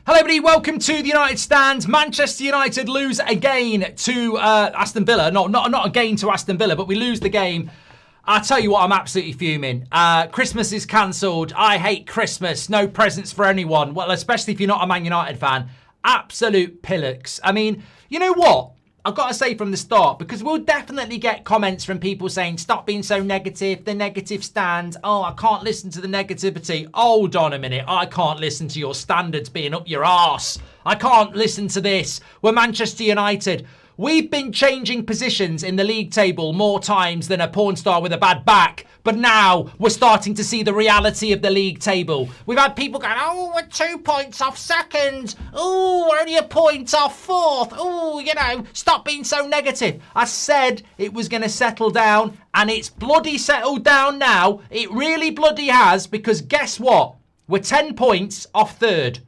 Hello everybody, welcome to the United Stand. Manchester United lose again to Aston Villa. Not again to Aston Villa, but we lose the game. I tell you what, I'm absolutely fuming. Christmas is cancelled. I hate Christmas. No presents for anyone. Well, especially if you're not a Man United fan. Absolute pillocks. I mean, you know what? I've got to say from the start, because we'll definitely get comments from people saying, stop being so negative, the negative stand. Oh, I can't listen to the negativity. Hold on a minute. I can't listen to your standards being up your arse. I can't listen to this. We're Manchester United. We've been changing positions in the league table more times than a porn star with a bad back. But now we're starting to see the reality of the league table. We've had people going, oh, we're 2 points off second. Oh, we're only a point off fourth. Oh, you know, stop being so negative. I said it was going to settle down, and it's bloody settled down now. It really bloody has, because guess what? We're 10 points off third.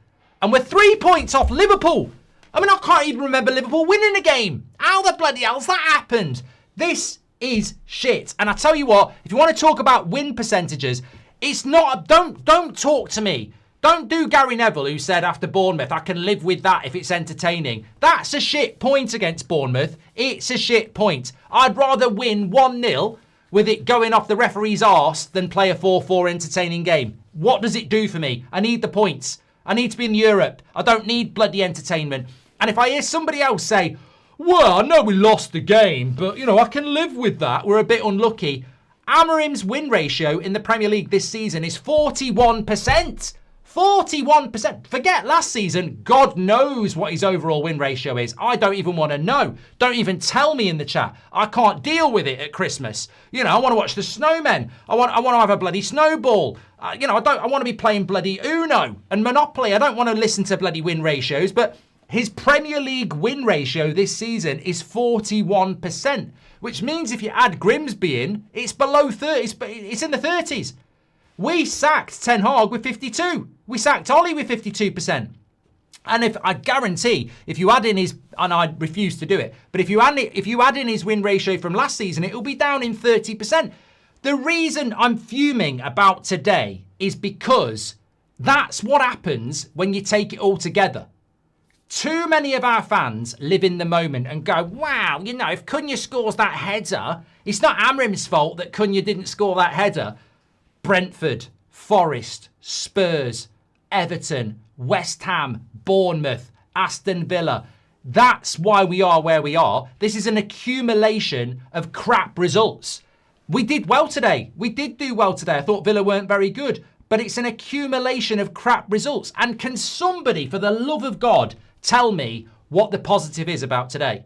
And we're 3 points off Liverpool. I mean, I can't even remember Liverpool winning a game. How the bloody hell's that happened? This is shit. And I tell you what, if you want to talk about win percentages, it's not, don't talk to me. Don't do Gary Neville, who said after Bournemouth, I can live with that if it's entertaining. That's a shit point against Bournemouth. It's a shit point. I'd rather win 1-0 with it going off the referee's arse than play a 4-4 entertaining game. What does it do for me? I need the points. I need to be in Europe. I don't need bloody entertainment. And if I hear somebody else say, well, I know we lost the game, but, you know, I can live with that. We're a bit unlucky. Amorim's win ratio in the Premier League this season is 41%. 41%. Forget last season. God knows what his overall win ratio is. I don't even want to know. Don't even tell me in the chat. I can't deal with it at Christmas. You know, I want to watch the snowmen. I want to have a bloody snowball. I want to be playing bloody Uno and Monopoly. I don't want to listen to bloody win ratios, but his Premier League win ratio this season is 41%, which means if you add Grimsby in, it's below 30. It's in the 30s. We sacked Ten Hag with 52. We sacked Ollie with 52%. And I guarantee, if you add in his, and I refuse to do it, but if you add in his win ratio from last season, it will be down in 30%. The reason I'm fuming about today is because that's what happens when you take it all together. Too many of our fans live in the moment and go, wow, you know, if Cunha scores that header, it's not Amorim's fault that Cunha didn't score that header. Brentford, Forest, Spurs, Everton, West Ham, Bournemouth, Aston Villa. That's why we are where we are. This is an accumulation of crap results. We did well today. We did do well today. I thought Villa weren't very good, but it's an accumulation of crap results. And can somebody, for the love of God, tell me what the positive is about today?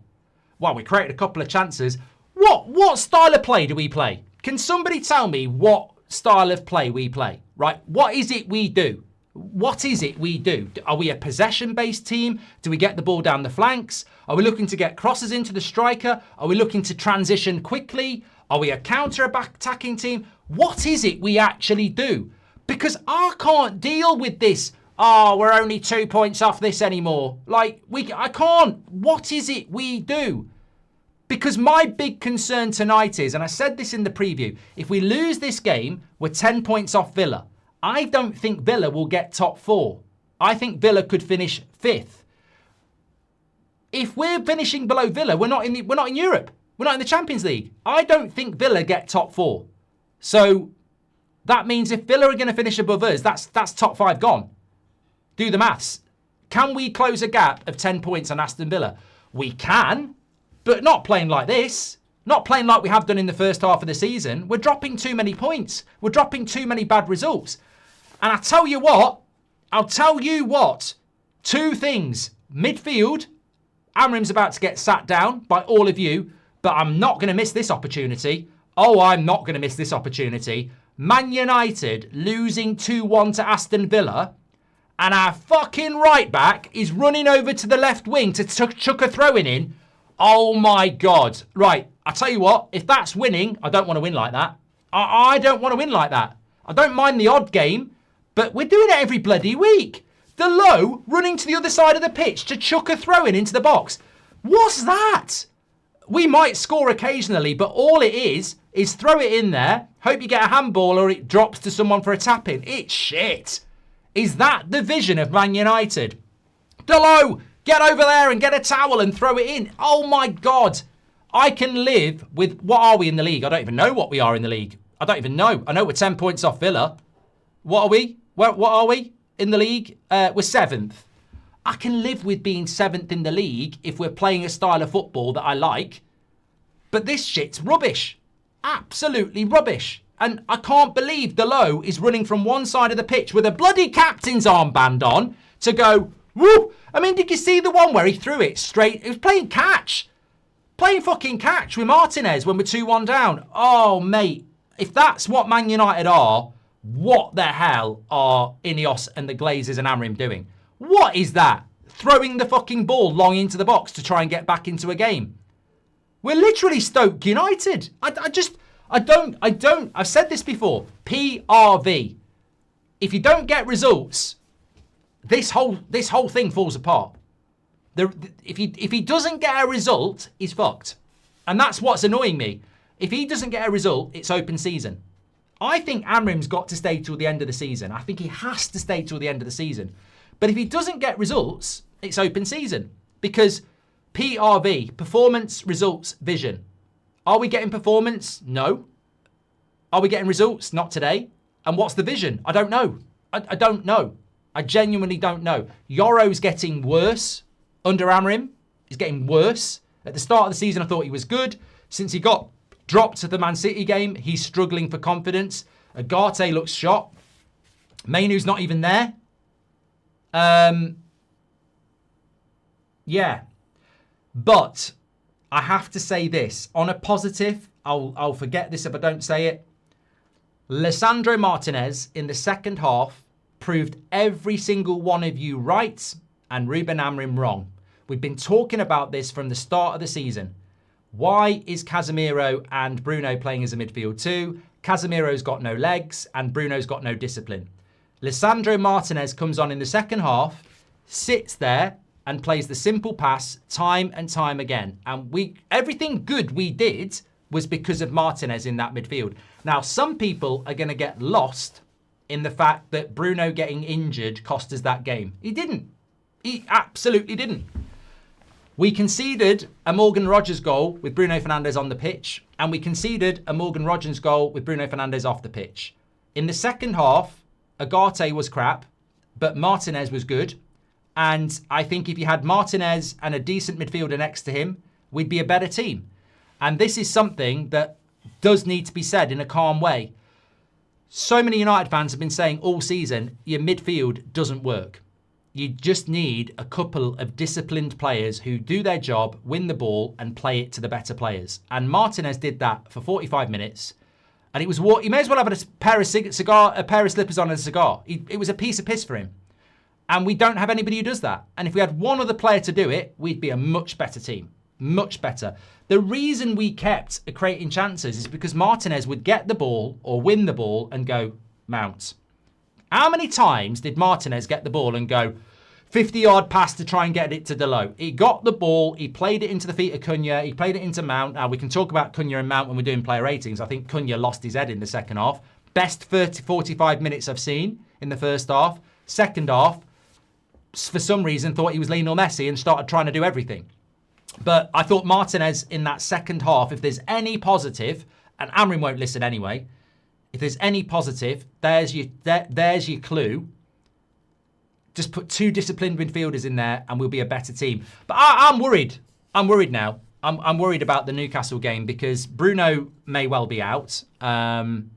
Well, we created a couple of chances. What style of play do we play? Can somebody tell me what style of play we play, right? What is it we do? What is it we do? Are we a possession-based team? Do we get the ball down the flanks? Are we looking to get crosses into the striker? Are we looking to transition quickly? Are we a counter-attacking team? What is it we actually do? Because I can't deal with this. Oh, we're only 2 points off this anymore. I can't. What is it we do? Because my big concern tonight is, and I said this in the preview, if we lose this game, we're 10 points off Villa. I don't think Villa will get top 4. I think Villa could finish 5th. If we're finishing below Villa, we're not in Europe. We're not in the Champions League. I don't think Villa get top 4. So that means if Villa are going to finish above us, that's top 5 gone. Do the maths. Can we close a gap of 10 points on Aston Villa? We can, but not playing like this. Not playing like we have done in the first half of the season. We're dropping too many points. We're dropping too many bad results. And I'll tell you what, 2 things. Midfield, Amorim's about to get sat down by all of you, but I'm not going to miss this opportunity. Oh, I'm not going to miss this opportunity. Man United losing 2-1 to Aston Villa, and our fucking right back is running over to the left wing to chuck a throw-in in. Oh my God. Right, I'll tell you what, if that's winning, I don't want to win like that. I don't want to win like that. I don't mind the odd game, but we're doing it every bloody week. The low running to the other side of the pitch to chuck a throw-in into the box. What's that? We might score occasionally, but all it is throw it in there, hope you get a handball or it drops to someone for a tap-in. It's shit. Is that the vision of Man United? Delo, get over there and get a towel and throw it in. Oh my God. I can live with, what are we in the league? I don't even know what we are in the league. I don't even know. I know we're 10 points off Villa. What are we? What are we in the league? We're 7th. I can live with being 7th in the league if we're playing a style of football that I like. But this shit's rubbish. Absolutely rubbish. And I can't believe Delo is running from one side of the pitch with a bloody captain's armband on to go, woo! I mean, did you see the one where he threw it straight? He was playing catch. Playing fucking catch with Martinez when we're 2-1 down. Oh, mate. If that's what Man United are, what the hell are Ineos and the Glazers and Amorim doing? What is that? Throwing the fucking ball long into the box to try and get back into a game. We're literally Stoke United. I've said this before. PRV. If you don't get results, this whole thing falls apart. If he doesn't get a result, he's fucked. And that's what's annoying me. If he doesn't get a result, it's open season. I think Amorim's got to stay till the end of the season. I think he has to stay till the end of the season. But if he doesn't get results, it's open season. Because PRV, performance, results, vision. Are we getting performance? No. Are we getting results? Not today. And what's the vision? I don't know. I don't know. I genuinely don't know. Yoro's getting worse under Amorim. He's getting worse. At the start of the season, I thought he was good. Since he got dropped to the Man City game, he's struggling for confidence. Agate looks shot. Mainu's not even there. Yeah. But I have to say this. On a positive, I'll forget this if I don't say it. Lisandro Martinez in the second half proved every single one of you right and Ruben Amorim wrong. We've been talking about this from the start of the season. Why is Casemiro and Bruno playing as a midfield too? Casemiro's got no legs and Bruno's got no discipline. Lisandro Martinez comes on in the second half, sits there and plays the simple pass time and time again. And everything good we did was because of Martinez in that midfield. Now, some people are going to get lost in the fact that Bruno getting injured cost us that game. He didn't. He absolutely didn't. We conceded a Morgan Rogers goal with Bruno Fernandes on the pitch, and we conceded a Morgan Rogers goal with Bruno Fernandes off the pitch. In the second half, Agate was crap, but Martinez was good. And I think if you had Martinez and a decent midfielder next to him, we'd be a better team. And this is something that does need to be said in a calm way. So many United fans have been saying all season, your midfield doesn't work. You just need a couple of disciplined players who do their job, win the ball, and play it to the better players. And Martinez did that for 45 minutes. And it was he may as well have a pair of slippers on and a cigar. It was a piece of piss for him. And we don't have anybody who does that. And if we had one other player to do it, we'd be a much better team. Much better. The reason we kept creating chances is because Martinez would get the ball or win the ball and go, Mount. How many times did Martinez get the ball and go 50-yard pass to try and get it to Delo? He got the ball, he played it into the feet of Cunha, he played it into Mount. Now, we can talk about Cunha and Mount when we're doing player ratings. I think Cunha lost his head in the second half. Best 45 minutes I've seen in the first half. Second half, for some reason, thought he was Lionel Messi and started trying to do everything. But I thought Martinez in that second half, if there's any positive, and Amorim won't listen anyway, if there's any positive, there's your clue. Just put two disciplined midfielders in there and we'll be a better team. But I'm worried. I'm worried now. I'm worried about the Newcastle game because Bruno may well be out. And,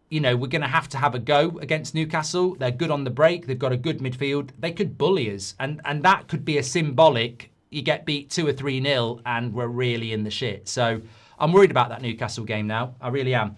you know, we're going to have a go against Newcastle. They're good on the break. They've got a good midfield. They could bully us. And that could be a symbolic, you get beat 2 or 3-0 and we're really in the shit. So I'm worried about that Newcastle game now. I really am.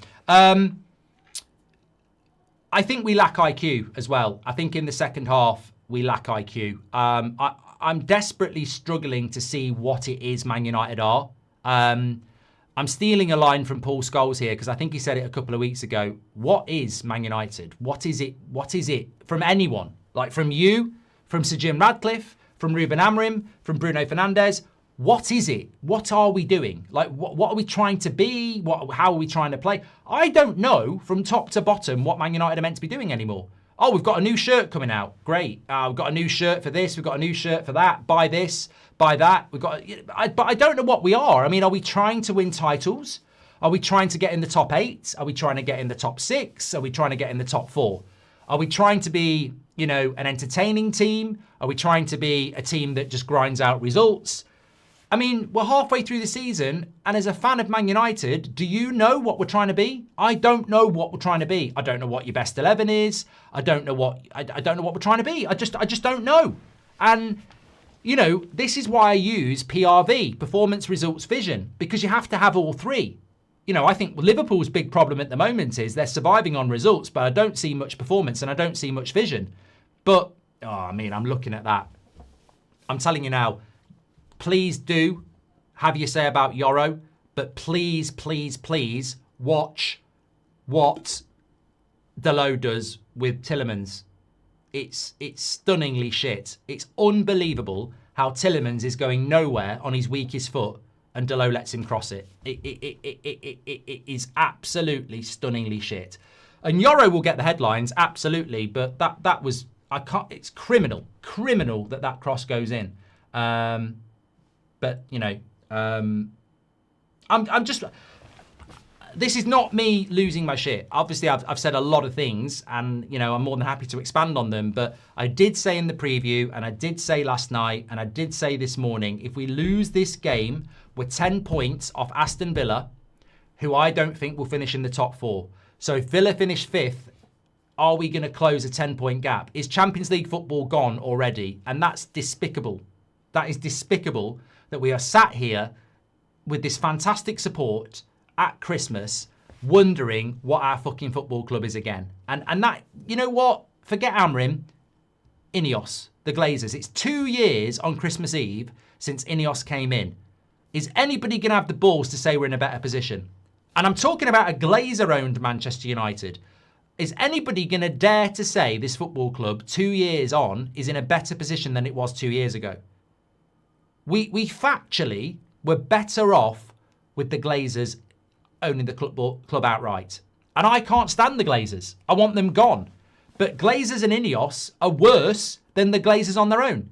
I think we lack IQ as well. I think in the second half, we lack IQ. I'm desperately struggling to see what it is Man United are. I'm stealing a line from Paul Scholes here because I think he said it a couple of weeks ago. What is Man United? What is it? What is it? From anyone? Like from you, from Sir Jim Radcliffe, from Ruben Amorim, from Bruno Fernandes. What is it? What are we doing? Like, what are we trying to be? How are we trying to play? I don't know from top to bottom what Man United are meant to be doing anymore. Oh, we've got a new shirt coming out. Great. We've got a new shirt for this. We've got a new shirt for that. Buy this, buy that. But I don't know what we are. I mean, are we trying to win titles? Are we trying to get in the top 8? Are we trying to get in the top 6? Are we trying to get in the top 4? Are we trying to be, an entertaining team? Are we trying to be a team that just grinds out results? I mean, we're halfway through the season, and as a fan of Man United, do you know what we're trying to be? I don't know what we're trying to be. I don't know what your best 11 is. I don't know what we're trying to be. I just don't know. And this is why I use PRV, Performance Results Vision, because you have to have all three. I think Liverpool's big problem at the moment is they're surviving on results, but I don't see much performance and I don't see much vision. But, I'm looking at that. I'm telling you now, please do have your say about Yoro, but please, please, please watch what Dalot does with Tielemans. It's stunningly shit. It's unbelievable how Tielemans is going nowhere on his weakest foot and Dalot lets him cross it. It is absolutely stunningly shit. And Yoro will get the headlines, absolutely, but that was, it's criminal that cross goes in. But, I'm just, this is not me losing my shit. Obviously, I've said a lot of things and, I'm more than happy to expand on them. But I did say in the preview and I did say last night and I did say this morning, if we lose this game, we're 10 points off Aston Villa, who I don't think will finish in the top 4. So if Villa finish 5th, are we going to close a 10-point gap? Is Champions League football gone already? And that's despicable. That is despicable that we are sat here with this fantastic support at Christmas wondering what our fucking football club is again. And that, you know what? Forget Amorim. Ineos, the Glazers. It's 2 years on Christmas Eve since Ineos came in. Is anybody going to have the balls to say we're in a better position? And I'm talking about a Glazer-owned Manchester United. Is anybody going to dare to say this football club 2 years on is in a better position than it was 2 years ago? We factually were better off with the Glazers owning the club outright. And I can't stand the Glazers. I want them gone. But Glazers and Ineos are worse than the Glazers on their own.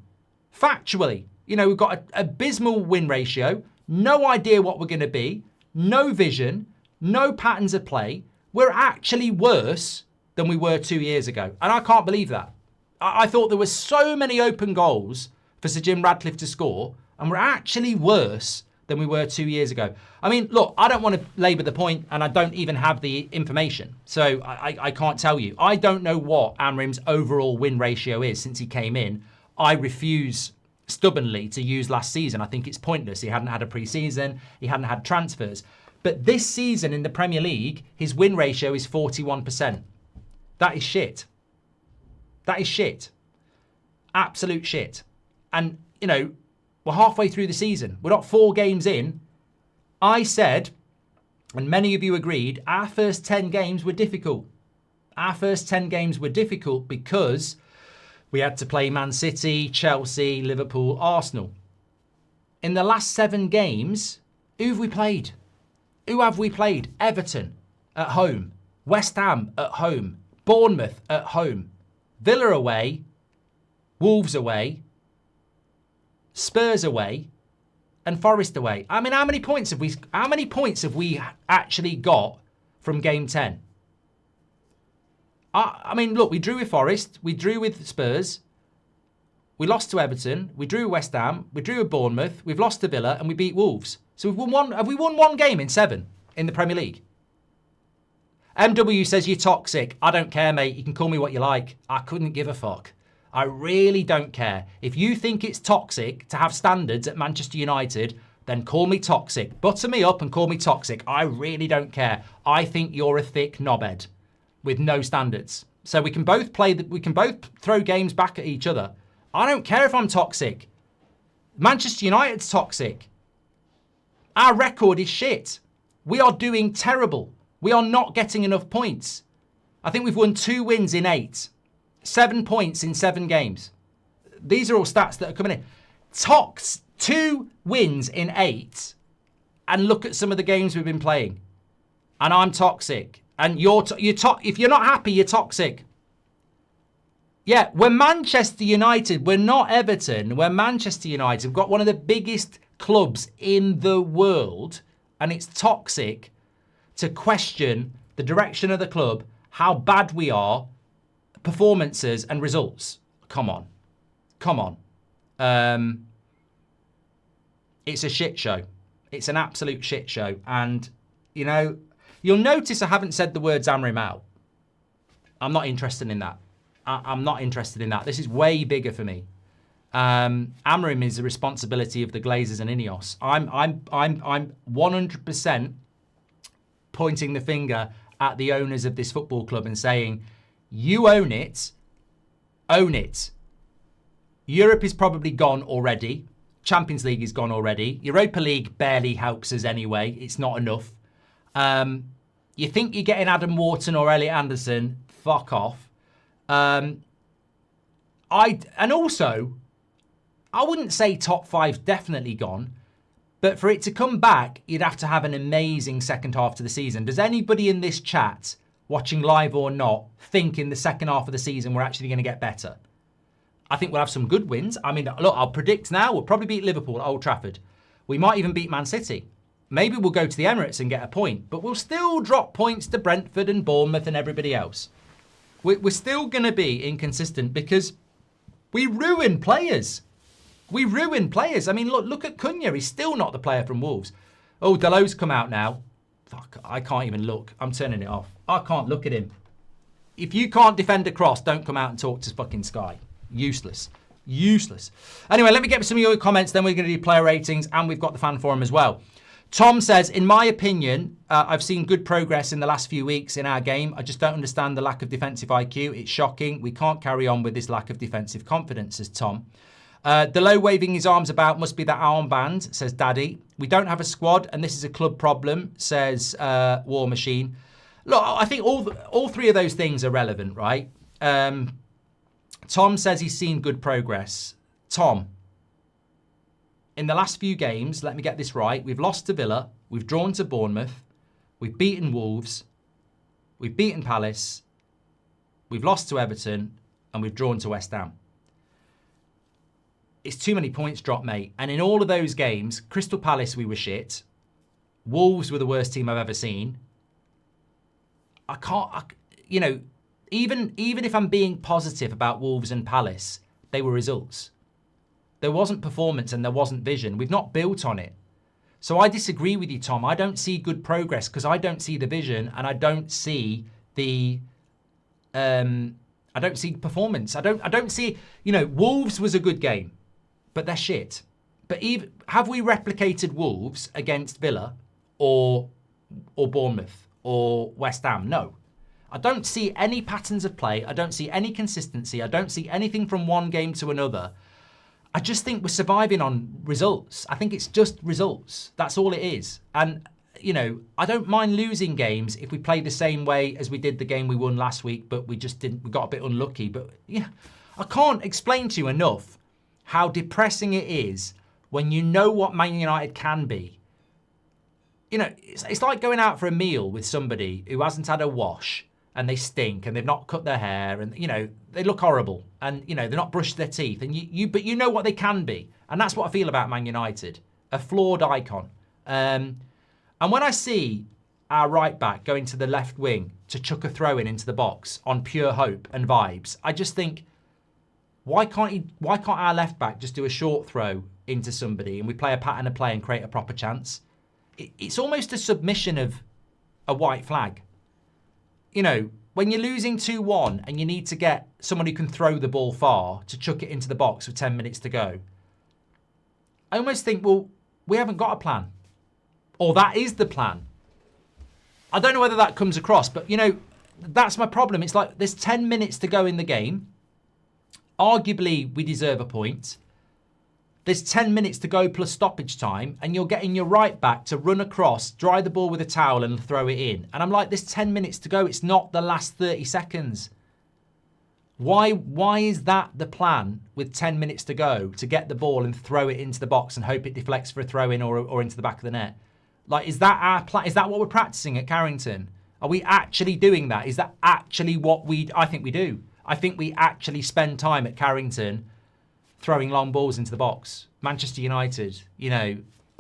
Factually. We've got an abysmal win ratio, no idea what we're going to be, no vision, no patterns of play. We're actually worse than we were 2 years ago. And I can't believe that. I thought there were so many open goals for Sir Jim Radcliffe to score, and we're actually worse than we were 2 years ago. I mean, look, I don't want to labour the point, and I don't even have the information. So I can't tell you. I don't know what Amorim's overall win ratio is since he came in. I refuse stubbornly to use last season. I think it's pointless. He hadn't had a pre-season. He hadn't had transfers. But this season in the Premier League, his win ratio is 41%. That is shit. That is shit. Absolute shit. And, we're halfway through the season. We're not 4 games in. I said, and many of you agreed, our first 10 games were difficult. Our first 10 games were difficult because we had to play Man City, Chelsea, Liverpool, Arsenal. In the last 7 games, who have we played? Who have we played? Everton at home, West Ham at home, Bournemouth at home, Villa away, Wolves away, Spurs away, and Forest away. I mean, how many points have we actually got from game 10? I mean, look, we drew with Forest, we drew with Spurs, we lost to Everton, we drew with West Ham, we drew with Bournemouth, we've lost to Villa, and we beat Wolves. So we've won one. Have we won 1 game in 7 in the Premier League? MW says you're toxic. I don't care, mate. You can call me what you like. I couldn't give a fuck. I really don't care. If you think it's toxic to have standards at Manchester United, then call me toxic. Butter me up and call me toxic. I really don't care. I think you're a thick knobhead with no standards. So we can both we can both throw games back at each other. I don't care if I'm toxic. Manchester United's toxic. Our record is shit. We are doing terrible. We are not getting enough points. I think we've won 2 wins in 8. 7 points in 7 games. These are all stats that are coming in. Tox, 2 wins in 8. And look at some of the games we've been playing. And I'm toxic. And if you're not happy, you're toxic. Yeah, we're Manchester United. We're not Everton. We're Manchester United. We've got one of the biggest clubs in the world, and it's toxic to question the direction of the club, how bad we are, performances and results. Come on. Come on. It's a shit show. It's an absolute shit show. And, you know, you'll notice I haven't said the words Amorim out. I'm not interested in that. I'm not interested in that. This is way bigger for me. Amorim is the responsibility of the Glazers and Ineos. I'm 100% pointing the finger at the owners of this football club and saying, you own it. Own it. Europe is probably gone already. Champions League is gone already. Europa League barely helps us anyway. It's not enough. You think you're getting Adam Wharton or Elliot Anderson? Fuck off. And also, I wouldn't say top 5 definitely gone, but for it to come back, you'd have to have an amazing second half to the season. Does anybody in this chat, watching live or not, think in the second half of the season we're actually going to get better? I think we'll have some good wins. I mean, look, I'll predict now, we'll probably beat Liverpool at Old Trafford. We might even beat Man City. Maybe we'll go to the Emirates and get a point, but we'll still drop points to Brentford and Bournemouth and everybody else. We're still going to be inconsistent because we ruin players. We ruin players. I mean, look at Cunha. He's still not the player from Wolves. Oh, Dalot's come out now. Fuck, I can't even look. I'm turning it off. I can't look at him. If you can't defend a cross, don't come out and talk to fucking Sky. Useless. Useless. Anyway, let me get some of your comments. Then we're going to do player ratings and we've got the fan forum as well. Tom says, in my opinion, I've seen good progress in the last few weeks in our game. I just don't understand the lack of defensive IQ. It's shocking. We can't carry on with this lack of defensive confidence, says Tom. Delo waving his arms about must be that armband, says Daddy. We don't have a squad and this is a club problem, says War Machine. Look, I think all three of those things are relevant, right? Tom says he's seen good progress. Tom, in the last few games, let me get this right. We've lost to Villa. We've drawn to Bournemouth. We've beaten Wolves. We've beaten Palace. We've lost to Everton. And we've drawn to West Ham. It's too many points dropped, mate. And in all of those games, Crystal Palace, we were shit. Wolves were the worst team I've ever seen. Even if I'm being positive about Wolves and Palace, they were results. There wasn't performance and there wasn't vision. We've not built on it. So I disagree with you, Tom. I don't see good progress because I don't see the vision and I don't see the I don't see performance. I don't see, Wolves was a good game, but they're shit. But have we replicated Wolves against Villa or Bournemouth or West Ham? No. I don't see any patterns of play. I don't see any consistency. I don't see anything from one game to another. I just think we're surviving on results. I think it's just results. That's all it is. And, I don't mind losing games if we play the same way as we did the game we won last week, but we got a bit unlucky. But, I can't explain to you enough how depressing it is when you know what Man United can be. It's like going out for a meal with somebody who hasn't had a wash and they stink and they've not cut their hair and, they look horrible and, they're not brushed their teeth. And but you know what they can be. And that's what I feel about Man United. A flawed icon. And when I see our right back going to the left wing to chuck a throw into the box on pure hope and vibes, I just think, why can't our left back just do a short throw into somebody and we play a pattern of play and create a proper chance? It's almost a submission of a white flag. When you're losing 2-1 and you need to get someone who can throw the ball far to chuck it into the box with 10 minutes to go, I almost think, well, we haven't got a plan. Or that is the plan. I don't know whether that comes across, but, that's my problem. It's like there's 10 minutes to go in the game. Arguably, we deserve a point. There's 10 minutes to go plus stoppage time, and you're getting your right back to run across, dry the ball with a towel and throw it in. And I'm like, there's 10 minutes to go. It's not the last 30 seconds. Why is that the plan with 10 minutes to go to get the ball and throw it into the box and hope it deflects for a throw in or into the back of the net? Like, is that our plan? Is that what we're practicing at Carrington? Are we actually doing that? Is that actually what I think we do? I think we actually spend time at Carrington throwing long balls into the box. Manchester United, you know,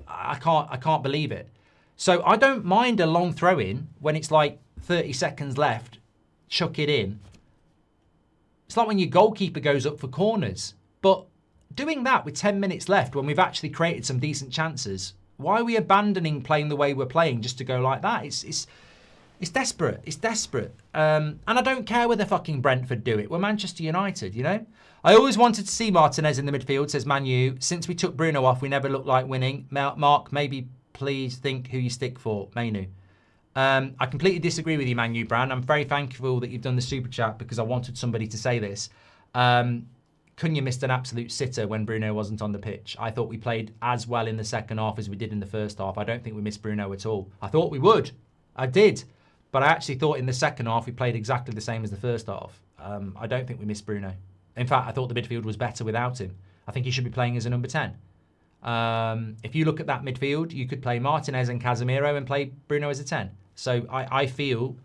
I can't believe it. So I don't mind a long throw in when it's like 30 seconds left, chuck it in. It's like when your goalkeeper goes up for corners. But doing that with 10 minutes left when we've actually created some decent chances, why are we abandoning playing the way we're playing just to go like that? It's desperate. It's desperate. And I don't care whether fucking Brentford do it. We're Manchester United, you know? I always wanted to see Martinez in the midfield, says Man U. Since we took Bruno off, we never looked like winning. Mark, maybe please think who you stick for. Manu. I completely disagree with you, Man U Brand. I'm very thankful that you've done the super chat because I wanted somebody to say this. Cunha missed an absolute sitter when Bruno wasn't on the pitch. I thought we played as well in the second half as we did in the first half. I don't think we missed Bruno at all. I thought we would. I did. But I actually thought in the second half we played exactly the same as the first half. I don't think we missed Bruno. In fact, I thought the midfield was better without him. I think he should be playing as a number 10. If you look at that midfield, you could play Martinez and Casemiro and play Bruno as a 10. So I feel,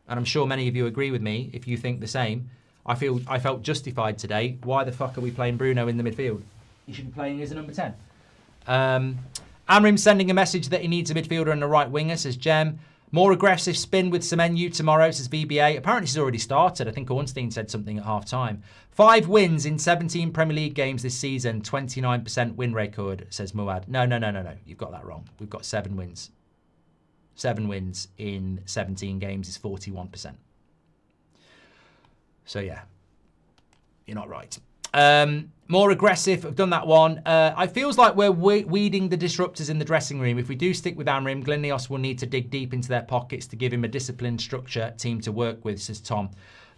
and I'm sure many of you agree with me if you think the same, I felt justified today. Why the fuck are we playing Bruno in the midfield? He should be playing as a number 10. Amorim sending a message that he needs a midfielder and a right winger, says Jem. More aggressive spin with Semenyo tomorrow, says VBA. Apparently she's already started. I think Ornstein said something at half-time. 5 wins in 17 Premier League games this season. 29% win record, says Muad. No. You've got that wrong. We've got 7 wins. 7 wins in 17 games is 41%. So, yeah. You're not right. More aggressive. I've done that one. It feels like we're weeding the disruptors in the dressing room. If we do stick with Amorim, Glenios will need to dig deep into their pockets to give him a disciplined structure team to work with, says Tom.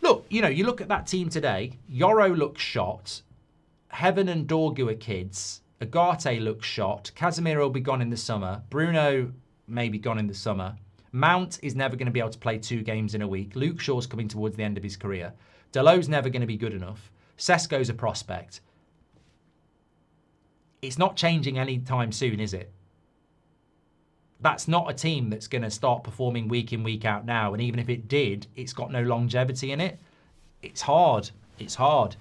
Look, you know, you look at that team today. Yoro looks shot. Heaven and Dorgu are kids. Agate looks shot. Casemiro will be gone in the summer. Bruno may be gone in the summer. Mount is never going to be able to play 2 games in a week. Luke Shaw's coming towards the end of his career. Dalot's never going to be good enough. Sesko's a prospect. It's not changing anytime soon, is it? That's not a team that's going to start performing week in, week out now. And even if it did, it's got no longevity in it. It's hard. It's hard.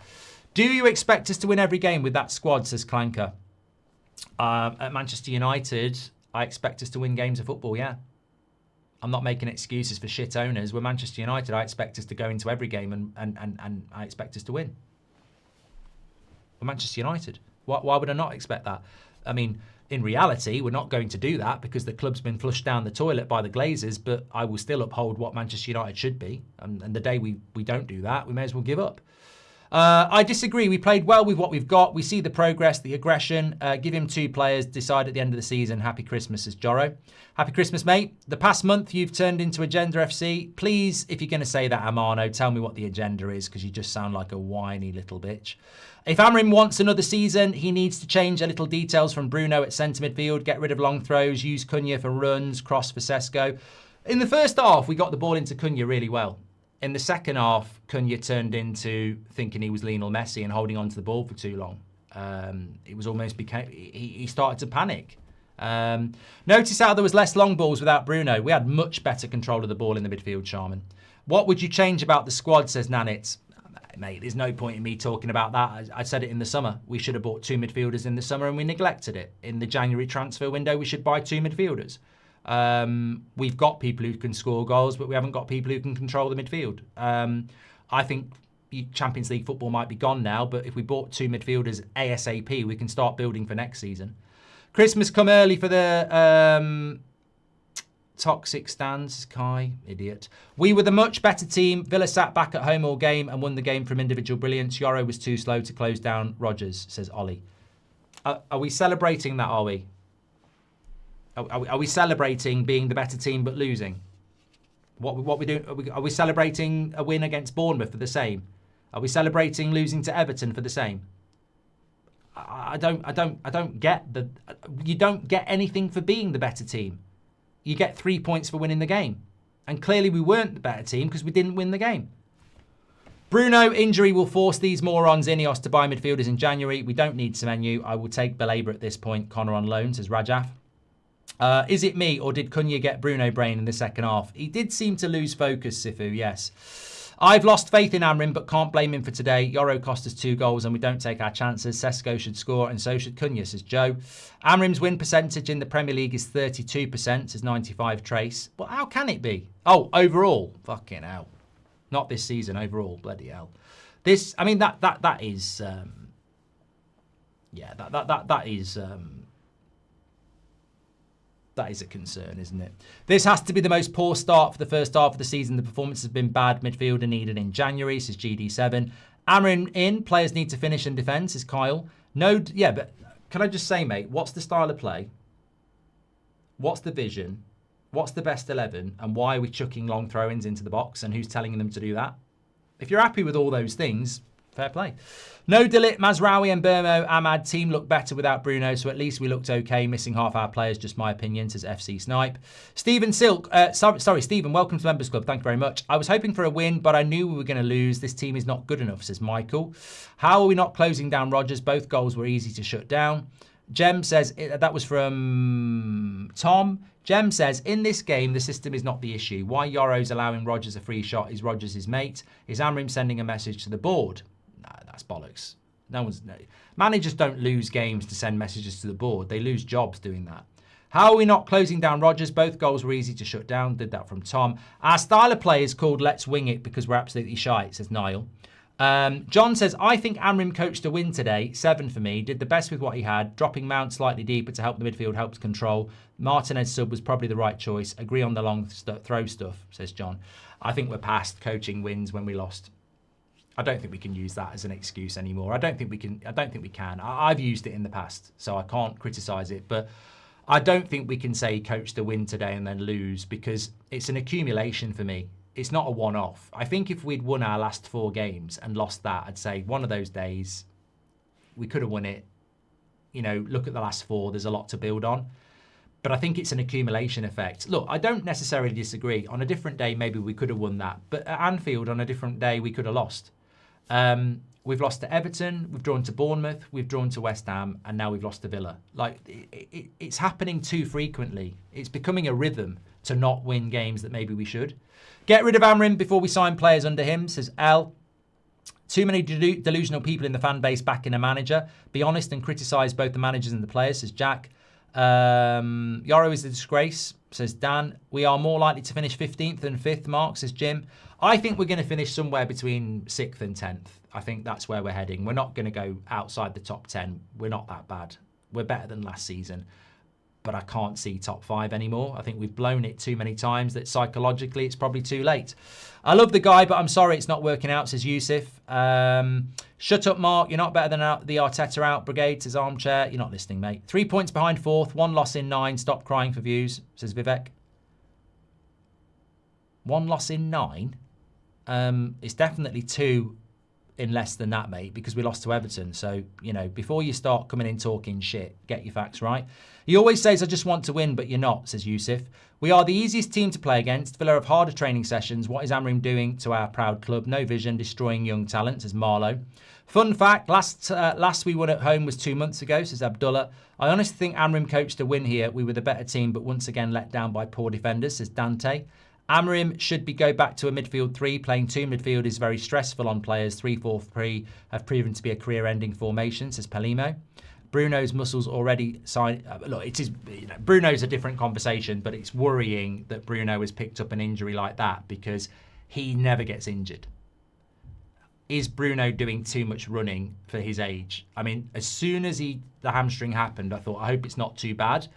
Do you expect us to win every game with that squad, says Clanker? At Manchester United, I expect us to win games of football, yeah. I'm not making excuses for shit owners. We're Manchester United. I expect us to go into every game and I expect us to win. We're Manchester United. Why would I not expect that? I mean, in reality, we're not going to do that because the club's been flushed down the toilet by the Glazers, but I will still uphold what Manchester United should be. And the day we don't do that, we may as well give up. I disagree. We played well with what we've got. We see the progress, the aggression. Give him 2 players, decide at the end of the season. Happy Christmas, says Joro. Happy Christmas, mate. The past month, you've turned into Agenda FC. Please, if you're going to say that, Amano, tell me what the agenda is because you just sound like a whiny little bitch. If Amorim wants another season, he needs to change a little details from Bruno at centre midfield, get rid of long throws, use Cunha for runs, cross for Sesko. In the first half, we got the ball into Cunha really well. In the second half, Cunha turned into thinking he was Lionel Messi and holding on to the ball for too long. It was almost he started to panic. Notice how there was less long balls without Bruno. We had much better control of the ball in the midfield, Sharman. What would you change about the squad, says Nanitz? Mate, there's no point in me talking about that. I said it in the summer. We should have bought 2 midfielders in the summer and we neglected it. In the January transfer window, we should buy 2 midfielders. We've got people who can score goals, but we haven't got people who can control the midfield. I think Champions League football might be gone now, but if we bought 2 midfielders ASAP, we can start building for next season. Christmas come early for the toxic stands. Kai, idiot. We were the much better team. Villa sat back at home all game and won the game from individual brilliance. Yoro was too slow to close down Rodgers, says Ollie. Are we celebrating that, are we? Are we celebrating being the better team but losing? What we doing? Are we celebrating a win against Bournemouth for the same? Are we celebrating losing to Everton for the same? I don't get the. You don't get anything for being the better team. You get 3 points for winning the game, and clearly we weren't the better team because we didn't win the game. Bruno injury will force these morons Ineos to buy midfielders in January. We don't need Semenyo. I will take Belabor at this point. Connor on loan, says Rajaf. Is it me or did Cunha get Bruno brain in the second half? He did seem to lose focus, Sifu, yes. I've lost faith in Amorim, but can't blame him for today. Yoro cost us 2 goals and we don't take our chances. Sesko should score and so should Cunha, says Joe. Amorim's win percentage in the Premier League is 32%, says 95 Trace. Well, how can it be? Oh, overall. Fucking hell. Not this season, overall. Bloody hell. This, I mean, that is... yeah, that is a concern, isn't it? This has to be the most poor start for the first half of the season. The performance has been bad. Midfielder needed in January, says GD7. Amorim in. Players need to finish and defend, says Kyle. No, yeah, but can I just say, mate, what's the style of play? What's the vision? What's the best 11? And why are we chucking long throw-ins into the box? And who's telling them to do that? If you're happy with all those things, fair play. No Delit, Mazraoui and Burmo, Ahmad team looked better without Bruno, so at least we looked okay. Missing half our players, just my opinion, says FC Snipe. Stephen Silk, sorry, Stephen, welcome to the Members Club. Thank you very much. I was hoping for a win, but I knew we were going to lose. This team is not good enough, says Michael. How are we not closing down Rodgers? Both goals were easy to shut down. Jem says, that was from Tom. Jem says, in this game, the system is not the issue. Why Yoro's allowing Rodgers a free shot? Is Rodgers his mate? Is Amorim sending a message to the board? That's bollocks. Managers don't lose games to send messages to the board. They lose jobs doing that. How are we not closing down Rodgers? Both goals were easy to shut down. Did that from Tom. Our style of play is called let's wing it because we're absolutely shite, says Niall. John says, I think Amorim coached a win today. 7 for me. Did the best with what he had. Dropping Mount slightly deeper to help the midfield helps control. Martinez sub was probably the right choice. Agree on the long throw stuff, says John. I think we're past coaching wins when we lost. I don't think we can use that as an excuse anymore. I don't think we can. I've used it in the past, so I can't criticise it. But I don't think we can say coach the win today and then lose because it's an accumulation for me. It's not a one-off. I think if we'd won our last 4 games and lost that, I'd say one of those days we could have won it. You know, look at the last 4. There's a lot to build on. But I think it's an accumulation effect. Look, I don't necessarily disagree. On a different day, maybe we could have won that. But at Anfield, on a different day, we could have lost. We've lost to Everton, we've drawn to Bournemouth, we've drawn to West Ham, and now we've lost to Villa. Like, it's happening too frequently. It's becoming a rhythm to not win games that maybe we should. Get rid of Amorim before we sign players under him, says L. Too many delusional people in the fan base backing a manager. Be honest and criticise both the managers and the players, says Jack. Yoro is a disgrace, says Dan. We are more likely to finish 15th than 5th, Mark, says Jim. I think we're going to finish somewhere between 6th and 10th. I think that's where we're heading. We're not going to go outside the top 10. We're not that bad. We're better than last season. But I can't see top 5 anymore. I think we've blown it too many times that psychologically it's probably too late. I love the guy, but I'm sorry it's not working out, says Yusuf. Shut up, Mark. You're not better than the Arteta out brigade, says Armchair. You're not listening, mate. 3 points behind 4th. 1 loss in 9. Stop crying for views, says Vivek. 1 loss in 9? It's definitely 2 in less than that, mate, because we lost to Everton. So, you know, before you start coming in talking shit, get your facts right. He always says, I just want to win, but you're not, says Yusuf. We are the easiest team to play against. Villa have harder training sessions. What is Amorim doing to our proud club? No vision, destroying young talent, says Marlowe. Fun fact, last we won at home was 2 months ago, says Abdullah. I honestly think Amorim coached a win here. We were the better team, but once again let down by poor defenders, says Dante. Amorim should go back to a midfield 3. Playing 2 midfield is very stressful on players. 3-4-3 have proven to be a career-ending formation, says Palimo. Bruno's muscles already signed. Look, it is. You know, Bruno's a different conversation, but it's worrying that Bruno has picked up an injury like that because he never gets injured. Is Bruno doing too much running for his age? I mean, as soon as the hamstring happened, I thought, I hope it's not too bad.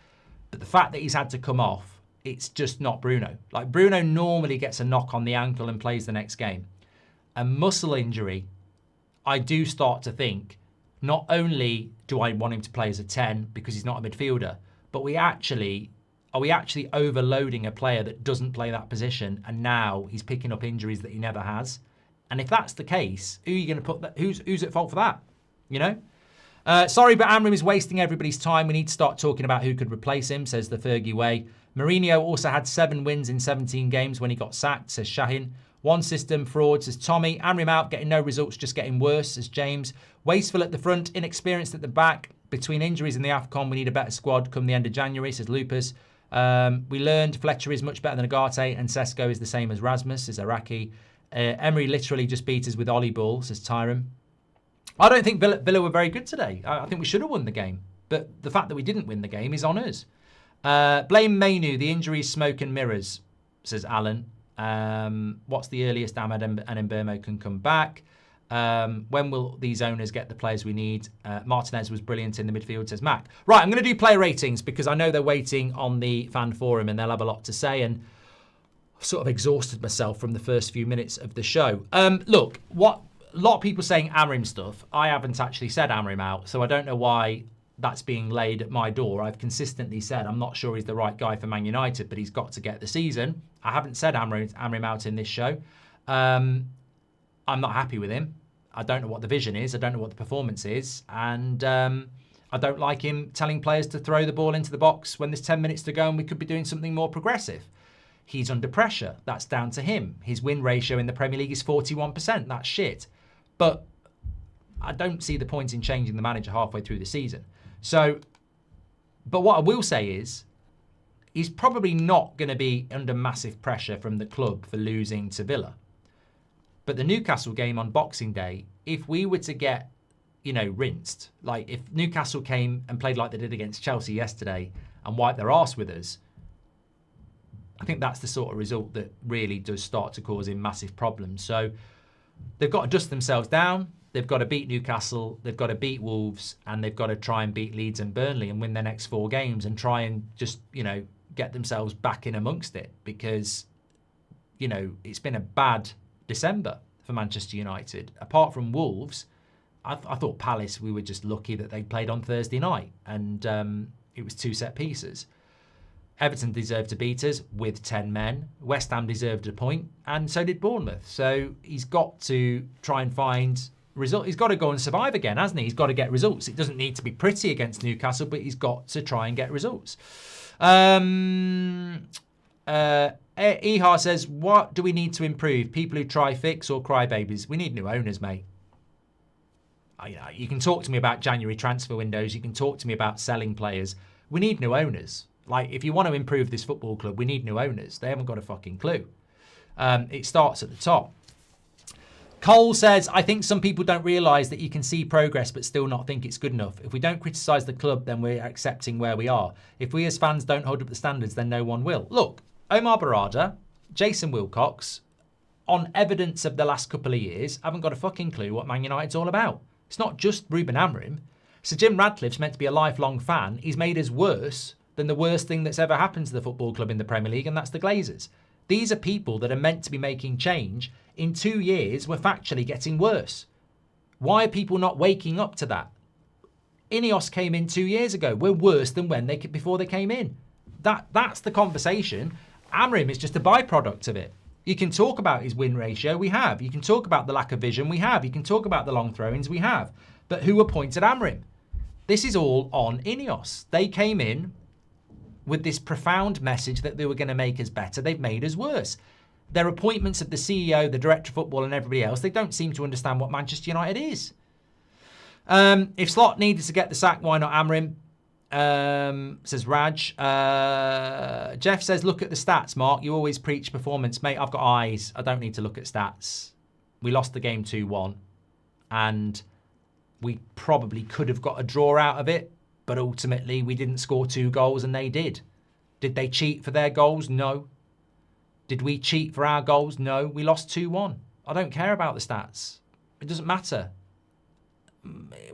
But the fact that he's had to come off, it's just not Bruno. Like, Bruno normally gets a knock on the ankle and plays the next game. A muscle injury, I do start to think, not only do I want him to play as a 10 because he's not a midfielder, but are we actually overloading a player that doesn't play that position and now he's picking up injuries that he never has? And if that's the case, who are you going to put that? Who's at fault for that? You know? Sorry, but Amorim is wasting everybody's time. We need to start talking about who could replace him, says the Fergie way. Mourinho also had 7 wins in 17 games when he got sacked, says Shahin. One system fraud, says Tommy. Amorim out, getting no results, just getting worse, says James. Wasteful at the front, inexperienced at the back. Between injuries and the AFCON, we need a better squad come the end of January, says Lupus. We learned Fletcher is much better than Agate and Sesko is the same as Rasmus, says Araki. Emery literally just beat us with Ollie ball, says Tyron. I don't think Villa were very good today. I think we should have won the game. But the fact that we didn't win the game is on us. Blame Mainu, the injuries, smoke and mirrors, says Alan. What's the earliest Ahmed and Mbeumo can come back? When will these owners get the players we need? Martinez was brilliant in the midfield, says Mac. Right, I'm going to do player ratings because I know they're waiting on the fan forum and they'll have a lot to say. And I've sort of exhausted myself from the first few minutes of the show. Look, what a lot of people saying Amorim stuff. I haven't actually said Amorim out, so I don't know why that's being laid at my door. I've consistently said I'm not sure he's the right guy for Man United, but he's got to get the season. I haven't said Amorim out in this show. I'm not happy with him. I don't know what the vision is. I don't know what the performance is. And I don't like him telling players to throw the ball into the box when there's 10 minutes to go and we could be doing something more progressive. He's under pressure. That's down to him. His win ratio in the Premier League is 41%. That's shit. But I don't see the point in changing the manager halfway through the season. So, but what I will say is, he's probably not going to be under massive pressure from the club for losing to Villa. But the Newcastle game on Boxing Day, if we were to get, rinsed, like if Newcastle came and played like they did against Chelsea yesterday and wiped their arse with us, I think that's the sort of result that really does start to cause him massive problems. So they've got to dust themselves down. They've got to beat Newcastle, they've got to beat Wolves, and they've got to try and beat Leeds and Burnley and win their next 4 games and try and just, get themselves back in amongst it because, it's been a bad December for Manchester United. Apart from Wolves, I thought Palace, we were just lucky that they played on Thursday night and it was 2 set pieces. Everton deserved to beat us with 10 men. West Ham deserved a point, and so did Bournemouth. So he's got to try and find result. He's got to go and survive again, hasn't he? He's got to get results. It doesn't need to be pretty against Newcastle, but he's got to try and get results. Ihar says, what do we need to improve? People who try fix or crybabies? We need new owners, mate. You can talk to me about January transfer windows. You can talk to me about selling players. We need new owners. Like, if you want to improve this football club, we need new owners. They haven't got a fucking clue. It starts at the top. Cole says, I think some people don't realise that you can see progress but still not think it's good enough. If we don't criticise the club, then we're accepting where we are. If we as fans don't hold up the standards, then no one will. Look, Omar Barada, Jason Wilcox, on evidence of the last couple of years, haven't got a fucking clue what Man United's all about. It's not just Ruben Amorim. Sir Jim Radcliffe's meant to be a lifelong fan. He's made us worse than the worst thing that's ever happened to the football club in the Premier League, and that's the Glazers. These are people that are meant to be making change. In 2 years, we're factually getting worse. Why are people not waking up to that? Ineos came in 2 years ago. We're worse than before they came in. That's the conversation. Amorim is just a byproduct of it. You can talk about his win ratio, we have. You can talk about the lack of vision, we have. You can talk about the long throw-ins, we have. But who appointed Amorim? This is all on Ineos. They came in with this profound message that they were going to make us better. They've made us worse. Their appointments of the CEO, the director of football and everybody else, they don't seem to understand what Manchester United is. If Slot needed to get the sack, why not Amorim? Says Raj. Jeff says, look at the stats, Mark. You always preach performance. Mate, I've got eyes. I don't need to look at stats. We lost the game 2-1. And we probably could have got a draw out of it. But ultimately, we didn't score 2 goals and they did. Did they cheat for their goals? No. Did we cheat for our goals? No. We lost 2-1. I don't care about the stats. It doesn't matter.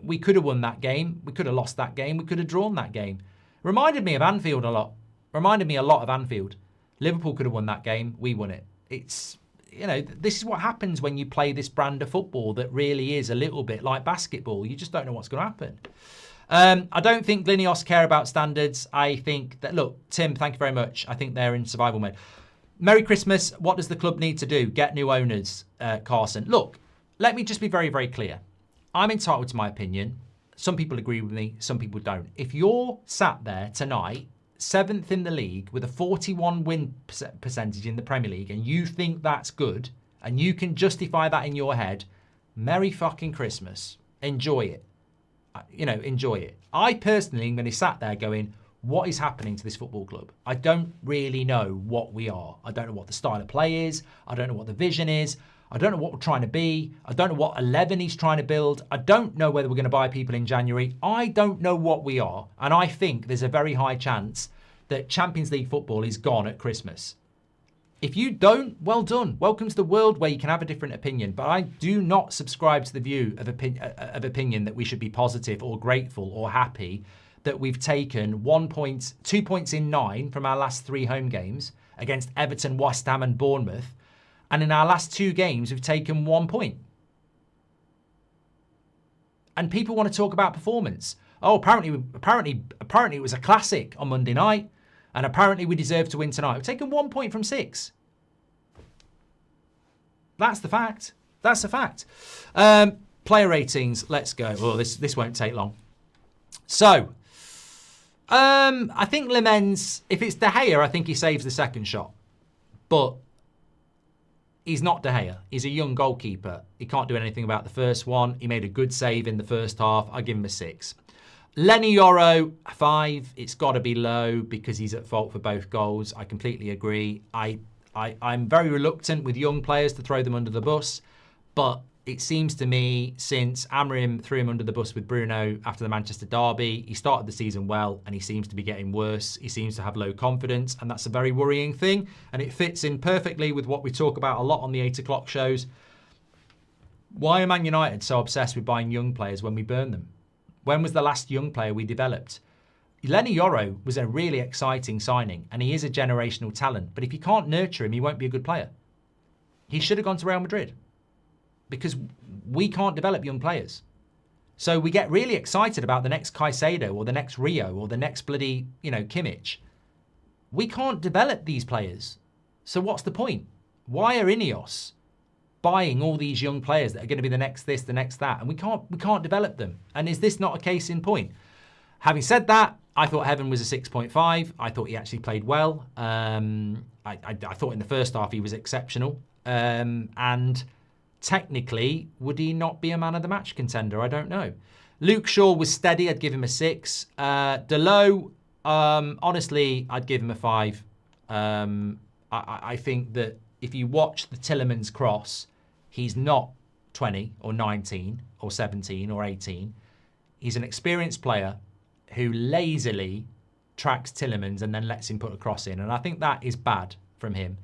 We could have won that game. We could have lost that game. We could have drawn that game. Reminded me of Anfield a lot. Reminded me a lot of Anfield. Liverpool could have won that game. We won it. It's, this is what happens when you play this brand of football that really is a little bit like basketball. You just don't know what's going to happen. I don't think Glinios care about standards. I think that, look, Tim, thank you very much. I think they're in survival mode. Merry Christmas. What does the club need to do? Get new owners, Carson. Look, let me just be very, very clear. I'm entitled to my opinion. Some people agree with me, some people don't. If you're sat there tonight, 7th in the league with a 41 win percentage in the Premier League, and you think that's good, and you can justify that in your head, Merry fucking Christmas. Enjoy it. Enjoy it. I personally am going to be sat there going, what is happening to this football club? I don't really know what we are. I don't know what the style of play is. I don't know what the vision is. I don't know what we're trying to be. I don't know what 11 he's trying to build. I don't know whether we're going to buy people in January. I don't know what we are. And I think there's a very high chance that Champions League football is gone at Christmas. If you don't, well done. Welcome to the world where you can have a different opinion. But I do not subscribe to the view of opinion that we should be positive or grateful or happy that we've taken 2 points in 9 from our last 3 home games against Everton, West Ham and Bournemouth. And in our last 2 games, we've taken 1 point. And people want to talk about performance. Oh, apparently it was a classic on Monday night. And apparently we deserve to win tonight. We've taken 1 point from 6. That's the fact. That's the fact. Player ratings. Let's go. Oh, this won't take long. So, I think Lemens, if it's De Gea, I think he saves the second shot. But he's not De Gea. He's a young goalkeeper. He can't do anything about the first one. He made a good save in the first half. I give him a 6. Lenny Yoro, 5. It's got to be low because he's at fault for both goals. I completely agree. I'm very reluctant with young players to throw them under the bus, but it seems to me since Amorim threw him under the bus with Bruno after the Manchester derby, he started the season well and he seems to be getting worse. He seems to have low confidence and that's a very worrying thing. And it fits in perfectly with what we talk about a lot on the 8 o'clock shows. Why are Man United so obsessed with buying young players when we burn them? When was the last young player we developed? Lenny Yoro was a really exciting signing and he is a generational talent. But if you can't nurture him, he won't be a good player. He should have gone to Real Madrid because we can't develop young players. So we get really excited about the next Caicedo or the next Rio or the next bloody, Kimmich. We can't develop these players. So what's the point? Why are Ineos buying all these young players that are going to be the next this, the next that, and we can't develop them? And is this not a case in point? Having said that, I thought Heaven was a 6.5. I thought he actually played well. I thought in the first half he was exceptional. And technically, would he not be a man of the match contender? I don't know. Luke Shaw was steady. I'd give him a 6. Delo, honestly, I'd give him a 5. I think that if you watch the Tillemans cross, he's not 20 or 19 or 17 or 18. He's an experienced player who lazily tracks Tillemans and then lets him put a cross in. And I think that is bad from him.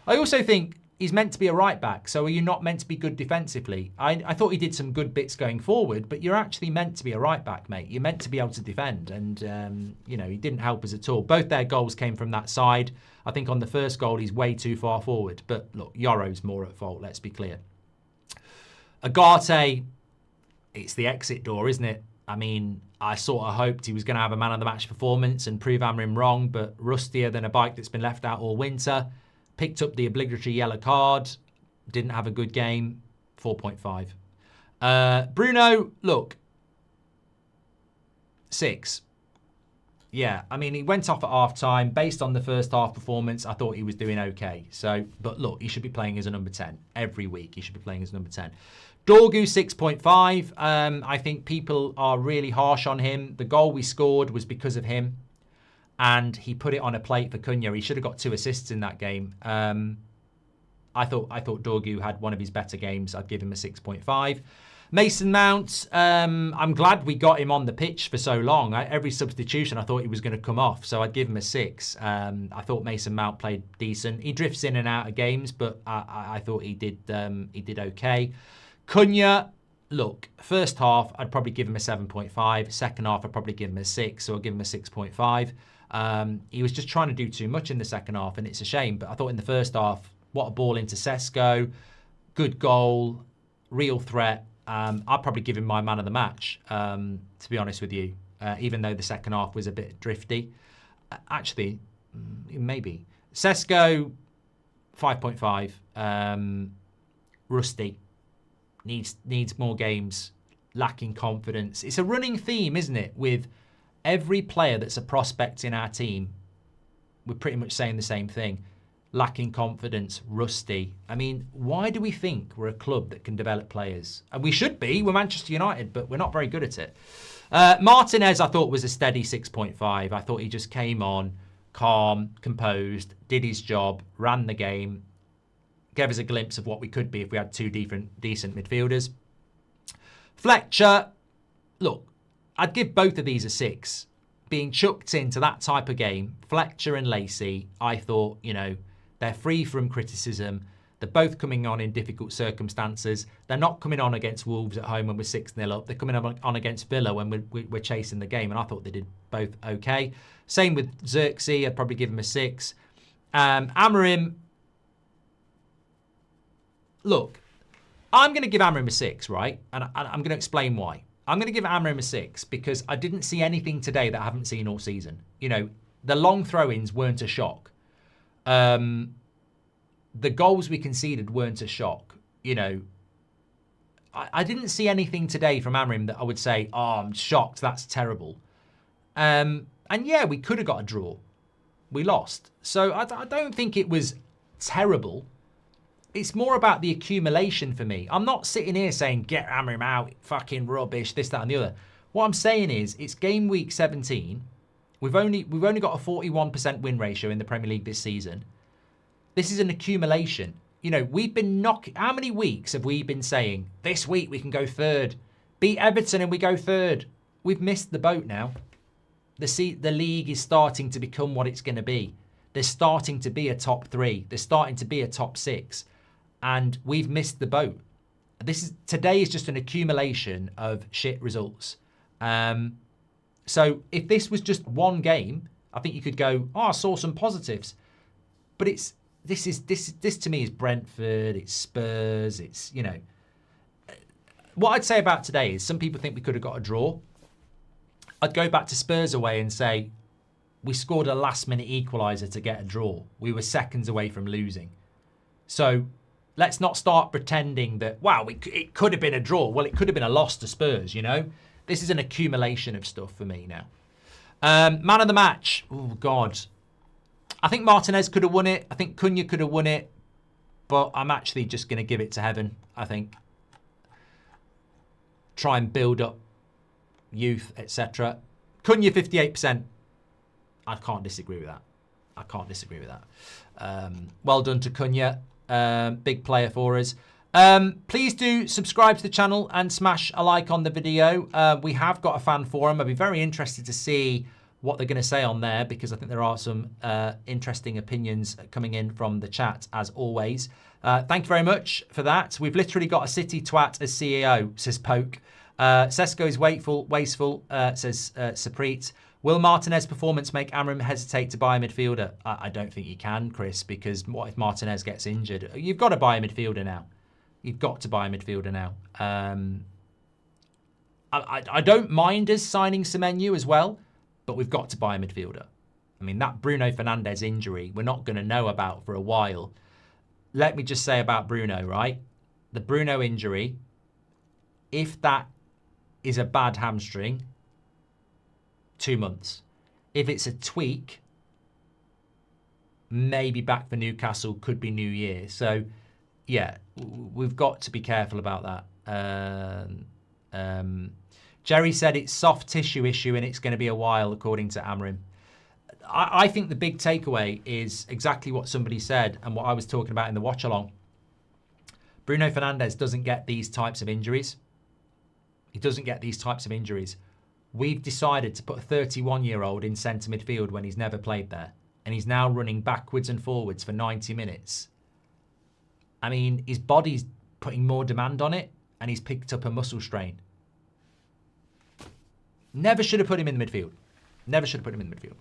I also think he's meant to be a right back. So are you not meant to be good defensively? I thought he did some good bits going forward, but you're actually meant to be a right back, mate. You're meant to be able to defend. And, he didn't help us at all. Both their goals came from that side. I think on the first goal, he's way too far forward. But look, Yoro's more at fault, let's be clear. Agate, it's the exit door, isn't it? I mean, I sort of hoped he was going to have a man of the match performance and prove Amorim wrong, but rustier than a bike that's been left out all winter. Picked up the obligatory yellow card. Didn't have a good game. 4.5. Bruno, look. 6. Yeah, I mean, he went off at half-time. Based on the first half performance, I thought he was doing okay. So, but look, he should be playing as a number 10. Every week, he should be playing as number 10. Dorgu, 6.5. I think people are really harsh on him. The goal we scored was because of him. And he put it on a plate for Cunha. He should have got 2 assists in that game. I thought Dorgu had one of his better games. I'd give him a 6.5. Mason Mount, I'm glad we got him on the pitch for so long. Every substitution, I thought he was going to come off, so I'd give him a 6. I thought Mason Mount played decent. He drifts in and out of games, but I thought he did okay. Cunha, look, first half, I'd probably give him a 7.5. Second half, I'd probably give him a 6, so I'll give him a 6.5. He was just trying to do too much in the second half, and it's a shame. But I thought in the first half, what a ball into Sesko, good goal, real threat. I'd probably give him my man of the match, to be honest with you, even though the second half was a bit drifty. Actually, maybe. Sesko, 5.5. Rusty. Needs more games. Lacking confidence. It's a running theme, isn't it, with every player that's a prospect in our team. We're pretty much saying the same thing. Lacking confidence, rusty. I mean, why do we think we're a club that can develop players? And we should be. We're Manchester United, but we're not very good at it. Martinez, I thought, was a steady 6.5. I thought he just came on, calm, composed, did his job, ran the game. Gave us a glimpse of what we could be if we had two decent midfielders. Fletcher, look, I'd give both of these a 6. Being chucked into that type of game, Fletcher and Lacey, I thought, you know, they're free from criticism. They're both coming on in difficult circumstances. They're not coming on against Wolves at home when we're 6-0 up. They're coming on against Villa when we're chasing the game, and I thought they did both okay. Same with Xerxes, I'd probably give him a 6. Amorim, look, I'm going to give Amorim a 6, right? And I'm going to explain why. I'm going to give Amorim a 6 because I didn't see anything today that I haven't seen all season. You know, the long throw-ins weren't a shock. The goals we conceded weren't a shock. You know, I didn't see anything today from Amorim that I would say, oh, I'm shocked, that's terrible. And yeah, we could have got a draw. We lost. So I don't think it was terrible. It's more about the accumulation for me. I'm not sitting here saying, get Amorim out, fucking rubbish, this, that, and the other. What I'm saying is, it's game week 17. We've only got a 41% win ratio in the Premier League this season. This is an accumulation. You know, we've been how many weeks have we been saying, this week we can go third? Beat Everton and we go third. We've missed the boat now. The league is starting to become what it's going to be. There's starting to be a top 3. There's starting to be a top 6. And we've missed the boat. Today is just an accumulation of shit results. So if this was just one game, I think you could go, oh, I saw some positives. But this to me is Brentford, it's Spurs, it's, you know. What I'd say about today is some people think we could have got a draw. I'd go back to Spurs away and say, we scored a last-minute equaliser to get a draw. We were seconds away from losing. So let's not start pretending that, wow, it could have been a draw. Well, it could have been a loss to Spurs, you know. This is an accumulation of stuff for me now. Man of the match. Oh, God. I think Martinez could have won it. I think Cunha could have won it. But I'm actually just going to give it to Heaven, I think. Try and build up youth, etc. Cunha, 58%. I can't disagree with that. I can't disagree with that. Well done to Cunha. Big player for us. Please do subscribe to the channel and smash a like on the video. We have got a fan forum. I'd be very interested to see what they're going to say on there because I think there are some interesting opinions coming in from the chat as always. Thank you very much for that. We've literally got a City twat as CEO, says Poke. Sesko is wasteful, says Saprit. Will Martinez's performance make Amorim hesitate to buy a midfielder? I don't think he can, Chris, because what if Martinez gets injured? You've got to buy a midfielder now. You've got to buy a midfielder now. I don't mind us signing Semenyo as well, but we've got to buy a midfielder. I mean, that Bruno Fernandes injury, we're not going to know about for a while. Let me just say about Bruno, right? The Bruno injury, if that is a bad hamstring, 2 months. If it's a tweak, maybe back for Newcastle, could be New Year. So, yeah, we've got to be careful about that. Jerry said it's soft tissue issue and it's going to be a while, according to Amorim. I think the big takeaway is exactly what somebody said and what I was talking about in the watch-along. Bruno Fernandes doesn't get these types of injuries. He doesn't get these types of injuries. We've decided to put a 31-year-old in centre midfield when he's never played there. And he's now running backwards and forwards for 90 minutes. I mean, his body's putting more demand on it and he's picked up a muscle strain. Never should have put him in the midfield. Never should have put him in the midfield.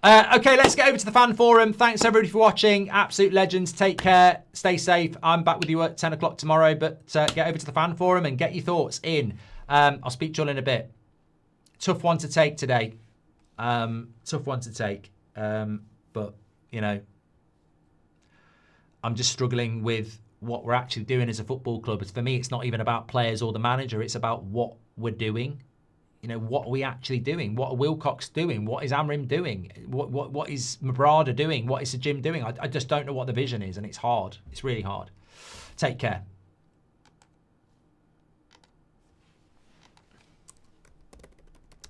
Okay, let's get over to the fan forum. Thanks, everybody, for watching. Absolute legends. Take care. Stay safe. I'm back with you at 10 o'clock tomorrow. But get over to the fan forum and get your thoughts in. I'll speak to you all in a bit. Tough one to take today. Tough one to take. But, you know, I'm just struggling with what we're actually doing as a football club. For me, it's not even about players or the manager. It's about what we're doing. You know, what are we actually doing? What are Wilcox doing? What is Amorim doing? What is Mabrada doing? What is the gym doing? I just don't know what the vision is, and it's hard. It's really hard. Take care.